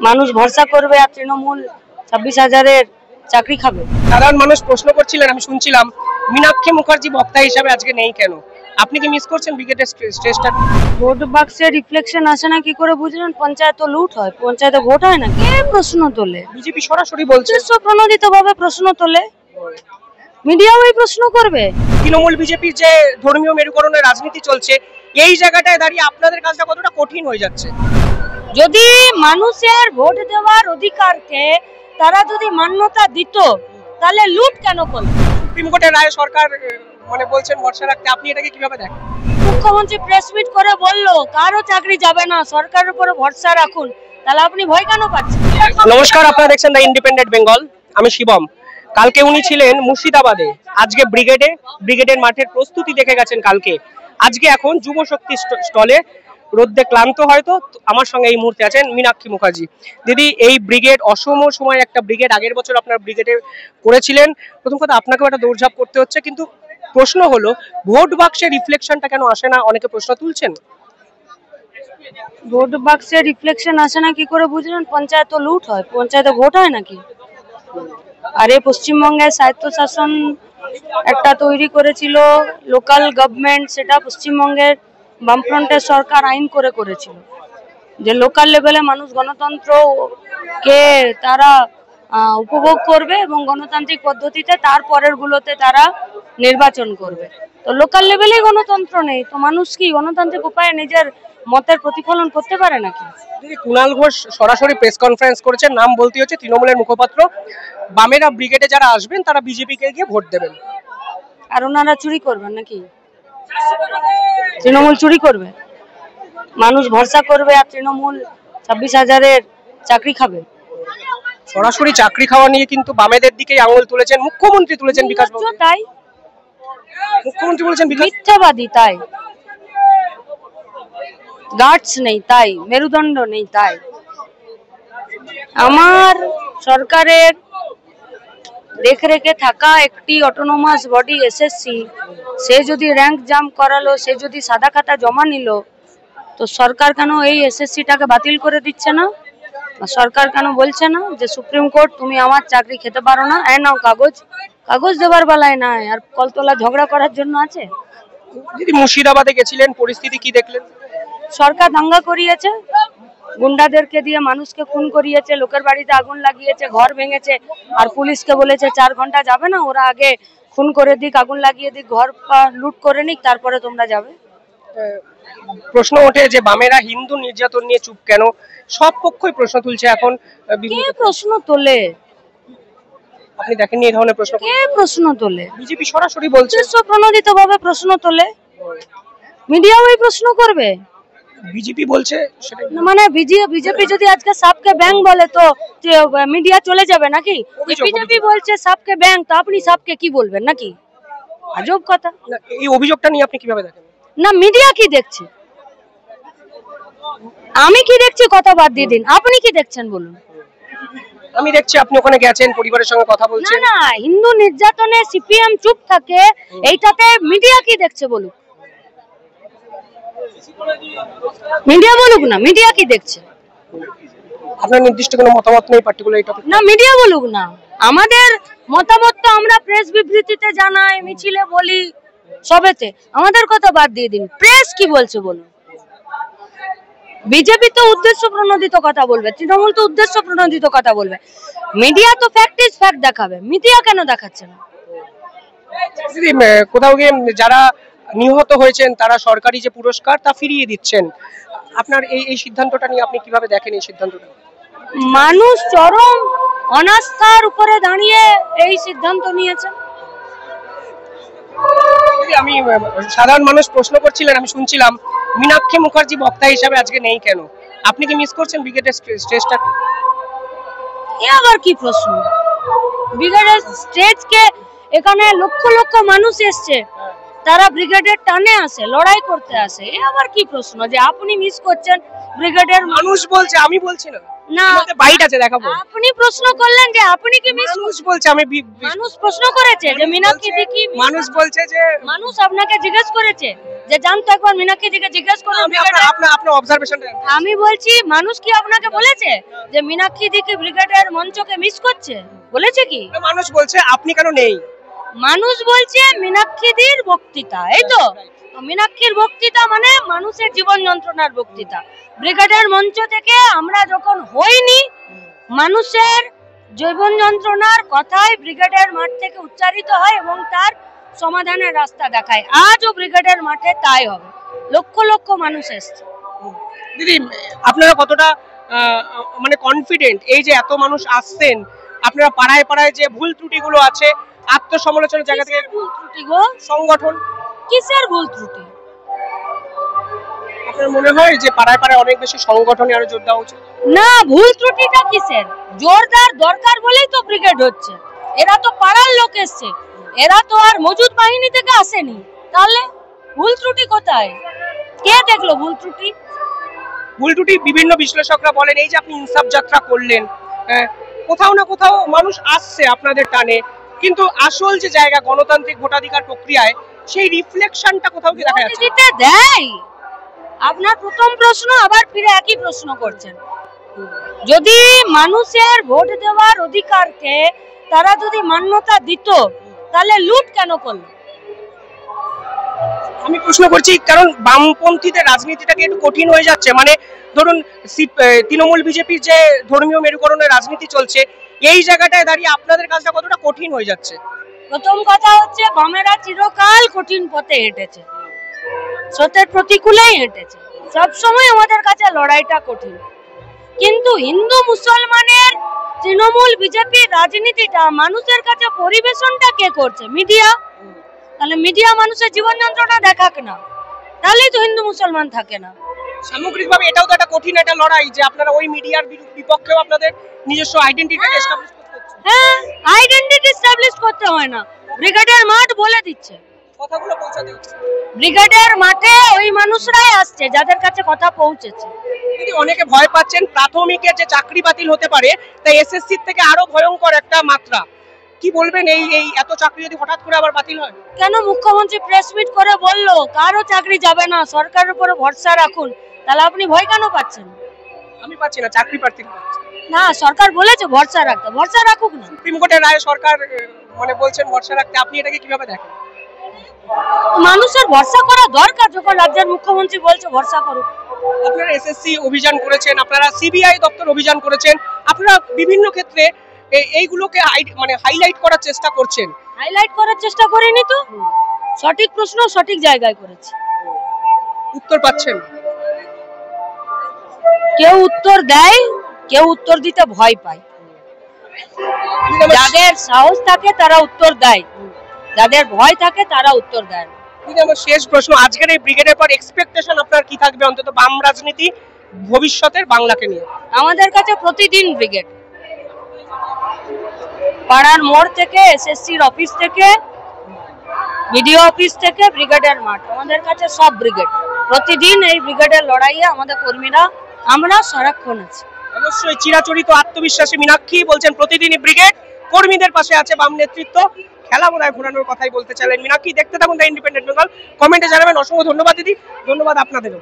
মানুষ ভরসা করবে আর তৃণমূল 26,000-এর চাকরি খাবে। সাধারণ মানুষ প্রশ্ন করছিলেন, আমি শুনছিলাম মীনাক্ষী মুখার্জি বক্তা হিসাবে আজকে নেই কেন? আপনি কি মিস করছেন ব্রিগেডের স্টেজটা? ভোট বাক্সে রিফ্লেকশন আসে না কি করে বুঝলেন? পঞ্চায়েত লুট হয়, পঞ্চায়েতে ভোট হয় না। কে প্রশ্ন তোলে? বিজেপি সরাসরি বলছে, প্রণোদিত ভাবে প্রশ্ন তোলে, মিডিয়াও এই প্রশ্ন করবে। তৃণমূল বিজেপির যে ধর্মীয় মেরুকরণের রাজনীতি চলছে, এই জায়গাটায় দাঁড়িয়ে আপনাদের কাজটা কতটা কঠিন হয়ে যাচ্ছে? যদি মানুষের ভোট দেওয়ার অধিকারকে তারা যদি মান্যতা দিত, তাহলে লুট কেন করবে? সুপ্রিম কোর্টের রায় সরকার মানে বলছেন ভরসা রাখতে, আপনি এটাকে কিভাবে দেখেন? মুখ্যমন্ত্রী প্রেস মিট করে বললো কারো চাকরি যাবে না, সরকারের উপরে ভরসা রাখুন, তাহলে আপনি ভয় কেন পাচ্ছেন? নমস্কার, আপনারা দেখছেন দ্য ইন্ডিপেন্ডেন্ট বেঙ্গল, আমি শিবম। কালকে উনি ছিলেন মুর্শিদাবাদে, আজকে ব্রিগেডের মাঠের প্রস্তুতি দেখে গেছেন কালকে। আজকে এখন যুব শক্তি স্টলে রোদ্দে ক্লান্ত হয়তো আমার সঙ্গে এই মুহূর্তে আছেন মীনাক্ষী মুখার্জি। দিদি, এই ব্রিগেড অসম সময় একটা ব্রিগেড, আগের বছর আপনার ব্রিগেডে করেছিলেন। প্রথম কথা, আপনাকেও একটা দৌড়ঝাঁপ করতে হচ্ছে, কিন্তু প্রশ্ন হলো ভোট বাক্সে রিফ্লেকশনটা কেন আসে না? অনেকে প্রশ্ন তুলছেন। ভোট বাক্সে রিফ্লেকশন আসে না কি করে বুঝলেন? পঞ্চায়েত লুট হয়, পঞ্চায়েতে ভোট হয় নাকি? আরে পশ্চিমবঙ্গের স্বায়ত্তশাসন একটা তৈরি করেছিল লোকাল গভর্নমেন্ট, সেটা পশ্চিমবঙ্গের বামফ্রন্টের সরকার আইন করেছিল যে লোকাল লেভেলে মানুষ গণতন্ত্রকে তারা উপভোগ করবে এবং গণতান্ত্রিক পদ্ধতিতে তারপরের গুলোতে তারা নির্বাচন করবে। তো লোকাল লেভেলে গণতন্ত্র নেই, তো মানুষ কি গণতান্ত্রিক উপায়ে নিজের মতের প্রতিফলন করতে পারে নাকি? কুণাল ঘোষ সরাসরি প্রেস কনফারেন্স করেছেন, নাম বলতে হচ্ছে তৃণমূলের মুখপাত্র। বামেরা ব্রিগেডে যারা আসবেন তারা বিজেপিকে গিয়ে ভোট দেবেন। আর ওনারা চুরি করবেন নাকি? তৃণমূল চুরি করবে? মানুষ ভরসা করবে আর তৃণমূল 26,000-এর চাকরি খাবে? সরাসরি চাকরি খাওয়া নিয়ে কিন্তু বামেদের দিকেই আঙুল তুলেছেন মুখ্যমন্ত্রী, তুলেছেন বিকাশ বাবু। তাই মুখ্যমন্ত্রী বলেছেন মিথ্যাবাদী, তাই গার্ডস নেই, তাই মেরুদণ্ড নেই, তাই আমার সরকারের দেখরেখে থাকা একটি অটোনোমাস বডি এসএসসি, সে যদি র্যাঙ্ক জাম্প করালো, সে যদি সাদা খাতা জমা নিল, তো সরকার কেন এই এসএসসিটাকে বাতিল করে দিচ্ছে না? সরকার কেন বলছে না যে সুপ্রিম কোর্ট তুমি আমার চাকরি খেতে পারো না, এই নাও কাগজ দেবার বেলায় না, আর কলতলা ঝগড়া করার জন্য আছে? দিদি, মুর্শিদাবাদে গেছিলেন, পরিস্থিতি কি দেখলেন? সরকার দাঙ্গা করিয়েছে, গুন্ডাদেরকে দিয়ে মানুষকে খুন করিয়েছে, লোকের বাড়িতে আগুন লাগিয়েছে, ঘর ভেঙেছে, আর পুলিশকে বলেছে 4 ঘন্টা যাবে না, ওরা আগে খুন করে দিক, আগুন লাগিয়ে দিক, ঘর লুট করে নিক, তারপরে তোমরা যাবে। প্রশ্ন ওঠে যে বামেরা হিন্দু নির্যাতন নিয়ে চুপ কেন? সব পক্ষই প্রশ্ন তুলছে এখন। কে প্রশ্ন তোলে? আপনি দেখেননি এই ধরনের প্রশ্ন? কে প্রশ্ন তোলে? বিজেপি সরাসরি বলছে, প্রণোদিত ভাবে প্রশ্ন তোলে, মিডিয়াও এই প্রশ্ন করবে। বিজেপি বলছে সেটা মানে বিজেপি যদি আজকে সাবকে ব্যাংক বলে তো মিডিয়া চলে যাবে নাকি? বিজেপি বলছে সাবকে ব্যাংক, তো আপনি সাবকে কি বলবেন নাকি? আজব কথা। এই অভিযোগটা নিয়ে আপনি কিভাবে দেখেন? না, মিডিয়া কি দেখছে, আমি কি দেখছি কথা বাদ দিয়ে দিন, আপনি কি দেখছেন বলুন? আমি দেখছি আপনি ওখানে গেছেন, পরিবারের সঙ্গে কথা বলছেন। না, হিন্দু নির্যাতনে সিপিএম চুপ থাকে, এইটাতে মিডিয়া কি দেখছে বলুন? মিডিয়া বলুক না, মিডিয়া কি দেখছে? আপনার নির্দিষ্ট কোনো মতামত নেই পার্টিকুলার এটা? না, মিডিয়া বলুক না, আমাদের মতামত তো আমরা প্রেস বিবৃতিতে জানাই, মিছিলে বলি, সবেতে। আমাদের কথা বাদ দিয়ে দিন, প্রেস কি বলছে বলুন? বিজেপি তো উদ্দেশ্য প্রণোদিত কথা বলবে, তৃণমূল তো উদ্দেশ্য প্রণোদিত কথা বলবে, মিডিয়া তো ফ্যাক্ট ইজ ফ্যাক্ট দেখাবে, মিডিয়া কেন দেখাচ্ছে না? কোথাও গিয়ে যারা নিহত হয়েছেন তারা সরকারি যে পুরস্কার তা ফিরিয়ে দিচ্ছেন, আপনার এই সিদ্ধান্তটা নিয়ে আপনি কিভাবে দেখেন? এই সিদ্ধান্তটা মানুষ চরম অনাস্থার উপরে দাঁড়িয়ে এই সিদ্ধান্ত নিয়েছে। আমি সাধারণ মানুষ প্রশ্ন করছিলেন, আমি শুনছিলাম মীনাক্ষী মুখার্জি বক্তা হিসাবে আজকে নেই কেন? আপনি কি মিস করছেন ব্রিগেডের স্টেজটা? এ আবার কি প্রশ্ন? ব্রিগেডের স্টেজকে এখানে লক্ষ লক্ষ মানুষ এসছে, তারা ব্রিগেডের টানে আসে, লড়াই করতে আসে, এ আবার কি প্রশ্ন যে আপনি মিস করছেন ব্রিগেডের? মানুষ বলছে, আমি বলছি না। না বাইট আছে দেখাবো। আপনি প্রশ্ন করলেন যে আপনি কি মানুষ বলছে, আমি মানুষ প্রশ্ন করেছে যে মীনাক্ষী দি কি, মানুষ বলছে যে মানুষ আপনাকে জিজ্ঞেস করেছে যে জানতো একবার মীনাক্ষী দিকে জিজ্ঞেস করুন। আপনার অবজারভেশনটা আমি বলছি মানুষ কি আপনাকে বলেছে যে মীনাক্ষী দি কি ব্রিগেডের মঞ্চকে মিস করছে, বলেছে কি? মানুষ বলছে আপনি কেন নেই, মানুষ বলছে মীনাক্ষী দির বক্তৃতা, এই তো মীনাক্ষীর বক্তৃতা মানে মানুষের জীবন যন্ত্রণার বক্তৃতা। ব্রিগেডের মঞ্চ থেকে আমরা যখন হইনি, মানুষের জীবন যন্ত্রণার কথাই ব্রিগেডের মাঠ থেকে উচ্চারিত হয় এবং তার সমাধানের রাস্তা দেখায়। আজও ব্রিগেডের মাঠে তাই হবে, লক্ষ লক্ষ মানুষ এসছে। দিদি আপনারা কতটা মানে কনফিডেন্ট এই যে এত মানুষ আসছেন, আপনারা পাড়ায় পাড়ায় যে ভুল ত্রুটিগুলো আছে আত্মসমালোচনার জায়গা থেকে, ভুল ত্রুটি গো, সংগঠন কিসের ভুল ত্রুটি? আপনার মনে হয় যে পাড়ায় পাড়ায় অনেক বেশি সংগঠনে আরো জোর দেওয়া উচিত? না, ভুল ত্রুটিটা কিসের? জোরদার দরকার বলেই তো ব্রিগেড হচ্ছে। এরা তো পাড়ার লোক এসছে, এরা তো আর মজুদ বাহিনী থেকে আসেনি, তাহলে ভুল ত্রুটি কোথায়? কে দেখলো ভুল ত্রুটি? ভুল ত্রুটি বিভিন্ন বিশ্লেষকরা বলেন এই যে আপনি ইনসাফ যাত্রা করলেন, কোথাও না কোথাও মানুষ আসছে আপনাদের টানে, কিন্তু আসল যে জায়গা গণতান্ত্রিক ভোটাধিকার প্রক্রিয়ায় সেই রিফ্লেকশনটা কোথাও কি দেখা যাচ্ছে? দিতে দেয়। আপনার প্রথম প্রশ্ন আবার ফিরে একই প্রশ্ন করছেন। যদি মানুষের ভোট দেওয়ার অধিকারকে তারা যদি মান্যতা দিত, তাহলে লুট কেন করলো? আমি প্রশ্ন করছি কারণ বামপন্থীদের রাজনীতিটাকে একটু কঠিন হয়ে যাচ্ছে। মানে ধরুন তৃণমূল বিজেপির যে ধর্মীয় মেরুকরণের রাজনীতি চলছে, এই জায়গাটায় দাঁড়িয়ে আপনাদের কাজটা কতটা কঠিন হয়ে যাচ্ছে? প্রথম কথা হচ্ছে বামেরা চিরকাল কঠিন পথে হেঁটেছে, সত্যের প্রতিকূলেই হেঁটেছে, সবসময় আমাদের কাছে লড়াইটা কঠিন। কিন্তু হিন্দু মুসলমানের তৃণমূল বিজেপির রাজনীতিটা মানুষের কাছে পরিবেশনটা কে করছে? মিডিয়া। তাহলে মিডিয়া মানুষের জীবন যন্ত্রণা দেখাক না, তাহলেই তো হিন্দু মুসলমান থাকে না। সামগ্রিকভাবে এটাও তো একটা কঠিন একটা লড়াই যে আপনারা ওই মিডিয়ার বিপক্ষেও আপনাদের নিজস্ব আইডেন্টিটি এস্টাবলিশ করতে হচ্ছে। হ্যাঁ, আইডেন্টিটি এস্টাবলিশ করতে হয় না, ব্রিগেডের মাঠ বলে দিচ্ছে, কথাগুলো পৌঁছাতে হচ্ছে। ব্রিগেডের মাঠে ওই মানুষরাই আসছে যাদের কাছে কথা পৌঁছেছে। যদি অনেকে ভয় পাচ্ছেন প্রাথমিকের যে চাকরি বাতিল হতে পারে, তাই এসএসসি থেকে আরো ভয়ঙ্কর একটা মাত্রা, কি বলবেন এই এত চাকরি যদি হঠাৎ করে আবার বাতিল হয়? কেন মুখ্যমন্ত্রী প্রেস মিট করে বললো কারো চাকরি যাবে না, সরকারের উপরে ভরসা রাখুন, তাহলে আপনি ভয় কেন পাচ্ছেন? আমি পাচ্ছি না, চাকরি প্রার্থী না, সরকার বলেছে ভরসা রাখতে, ভরসা রাখুক না। সুপ্রিম কোর্টের রায়ে সরকার মানে বলছেন ভরসা রাখতে, আপনি এটাকে কিভাবে দেখেন? মানুষের ভরসা করা দরকার, যখন রাজ্যের মুখ্যমন্ত্রী বলছে ভরসা করুক। আপনারা এসএসসি অভিযান করেছেন, আপনারা সিবিআই দপ্তর অভিযান করেছেন, আপনারা বিভিন্ন ক্ষেত্রে এইগুলোকে মানে হাইলাইট করার চেষ্টা করছেন। হাইলাইট করার চেষ্টা করিনি তো, সঠিক প্রশ্ন সঠিক জায়গায় করেছি। উত্তর পাচ্ছেন? কেউ উত্তর দেয়, কেউ উত্তর দিতে ভয় পায়। যাদের সাহস থাকে তারা উত্তর দেয়, যাদের ভয় থাকে তারা উত্তর দেয় না। আমার শেষ প্রশ্ন, আজকের এই ব্রিগেডের পর এক্সপেকটেশন আপনার কি থাকবে অন্তত বাম রাজনীতি ভবিষ্যতের বাংলাকে নিয়ে? আমাদের কাছে প্রতিদিন ব্রিগেড, পাড়ার মোড় থেকে এসএসসির অফিস থেকে বিডিও অফিস থেকে ব্রিগেডের মাঠ, আমাদের কাছে সব ব্রিগেড। প্রতিদিন এই ব্রিগেডের লড়াইয়ে আমাদের কর্মীরা আমরা সারাক্ষণ আছি। অবশ্যই চিরাচরিত আত্মবিশ্বাসী মীনাক্ষী বলছেন প্রতিদিনই ব্রিগেড কর্মীদের পাশে আছে বাম নেতৃত্ব। খেলা মনে ঘোরানোর কথাই বলতে চাইলেন মীনাক্ষী। দেখতে থাকুন দ্য ইন্ডিপেন্ডেন্ট বেঙ্গল, কমেন্টে জানাবেন। অসংখ্য ধন্যবাদ দিদি, ধন্যবাদ আপনাদেরও।